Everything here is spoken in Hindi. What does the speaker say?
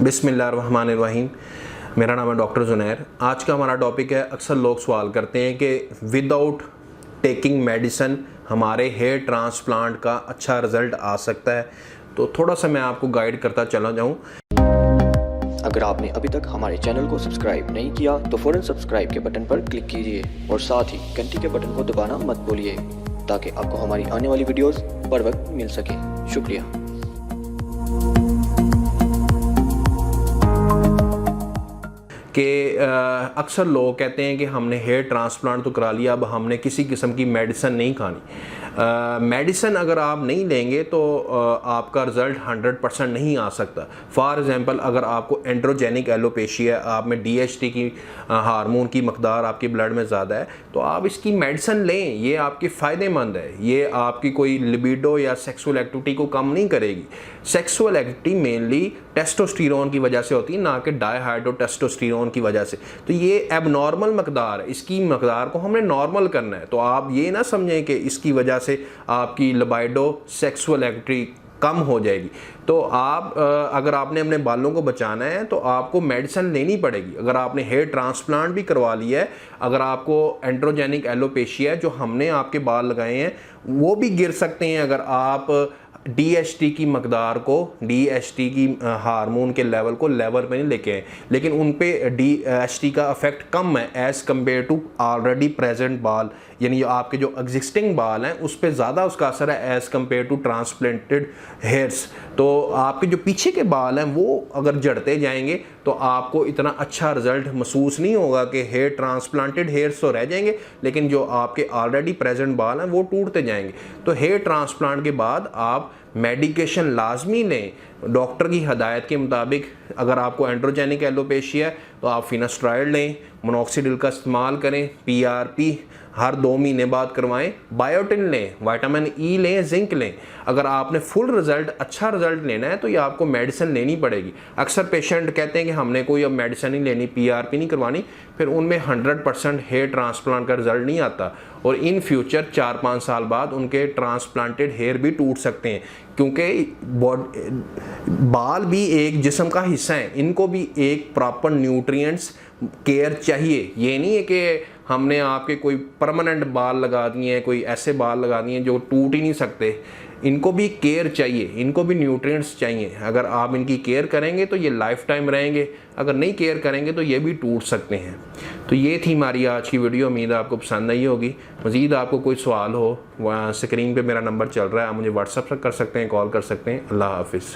बिस्मिल्लाहिर्रहमानिर्रहीम। मेरा नाम है डॉक्टर जुनैर। आज का हमारा टॉपिक है, अक्सर लोग सवाल करते हैं कि विदाउट टेकिंग मेडिसिन हमारे हेयर ट्रांसप्लांट का अच्छा रिज़ल्ट आ सकता है। तो थोड़ा सा मैं आपको गाइड करता चला जाऊँ। अगर आपने अभी तक हमारे चैनल को सब्सक्राइब नहीं किया तो फ़ौरन सब्सक्राइब के बटन पर क्लिक कीजिए और साथ ही घंटी के बटन को दबाना मत भूलिए ताकि आपको हमारी आने वाली वीडियोस बर वक्त मिल सके। शुक्रिया। कि अक्सर लोग कहते हैं कि हमने हेयर ट्रांसप्लांट तो करा लिया, अब हमने किसी किस्म की मेडिसिन नहीं खानी। मेडिसिन अगर आप नहीं लेंगे तो आपका रिज़ल्ट 100% नहीं आ सकता। फॉर एग्ज़ाम्पल, अगर आपको एंड्रोजेनिक एलोपेशिया, आप में DHT की हार्मोन की मकदार आपकी ब्लड में ज़्यादा है, तो आप इसकी मेडिसिन लें, ये आपकी फ़ायदेमंद है। ये आपकी कोई लिबिडो या सेक्सुअल एक्टिविटी को कम नहीं करेगी। सेक्सुअल एक्टिविटी मेनली टेस्टोस्टेरोन की वजह से होती है, ना कि डायहाइड्रोटेस्टोस्टेरोन की वजह से। तो ये एबनॉर्मल मकदार है, इसकी मकदार को हमने नॉर्मल करना है। तो आप ये ना समझें कि इसकी वजह से आपकी लिबिडो सेक्सुअल एक्टिविटी कम हो जाएगी। तो आप अगर आपने अपने बालों को बचाना है तो आपको मेडिसिन लेनी पड़ेगी। अगर आपने हेयर ट्रांसप्लांट भी करवा लिया है, अगर आपको एंड्रोजेनिक एलोपेशिया, जो हमने आपके बाल लगाए हैं, वो भी गिर सकते हैं अगर आप DHT की मकदार को, DHT की हार्मोन के लेवल को लेवल पे नहीं लेके आए। लेकिन उन पे DHT का इफेक्ट कम है as compare to already present बाल, यानी आपके जो एग्जिस्टिंग बाल हैं उस पर ज़्यादा उसका असर है as compare to transplanted hairs. तो आपके जो पीछे के बाल हैं वो अगर जड़ते जाएंगे तो आपको इतना अच्छा रिजल्ट महसूस नहीं होगा कि हेयर ट्रांसप्लांटेड हेयर्स तो रह जाएंगे, लेकिन जो आपके ऑलरेडी प्रेजेंट बाल हैं वो टूटते जाएंगे। तो हेयर ट्रांसप्लांट के बाद आप मेडिकेशन लाजमी लें डॉक्टर की हदायत के मुताबिक। अगर आपको एंड्रोजेनिक एलोपेशिया है तो आप फिनास्ट्राइड लें, मोनोक्सिडिल का इस्तेमाल करें, PRP हर 2 महीने बाद करवाएं, बायोटिन लें, विटामिन E लें, जिंक लें। अगर आपने फुल रिजल्ट, अच्छा रिजल्ट लेना है तो ये आपको मेडिसिन लेनी पड़ेगी। अक्सर पेशेंट कहते हैं कि हमने कोई अब मेडिसिन नहीं लेनी, PRP नहीं करवानी, फिर उनमें 100% हेयर ट्रांसप्लांट का रिजल्ट नहीं आता और इन फ्यूचर 4-5 साल बाद उनके ट्रांसप्लांटेड हेयर भी टूट सकते हैं, क्योंकि बाल भी एक जिस्म का हिस्सा है, इनको भी एक प्रॉपर न्यूट्रिएंट्स केयर चाहिए। ये नहीं है कि हमने आपके कोई परमानेंट बाल लगा दिए हैं, कोई ऐसे बाल लगा दिए हैं जो टूट ही नहीं सकते। इनको भी केयर चाहिए, इनको भी न्यूट्रिएंट्स चाहिए। अगर आप इनकी केयर करेंगे तो ये लाइफ टाइम रहेंगे, अगर नहीं केयर करेंगे तो ये भी टूट सकते हैं। तो ये थी हमारी आज की वीडियो, उम्मीद है आपको पसंद आई होगी। मज़ीद आपको कोई सवाल हो, वहाँ स्क्रीन पे मेरा नंबर चल रहा है, आप मुझे व्हाट्सएप कर सकते हैं, कॉल कर सकते हैं। अल्लाह हाफिज़।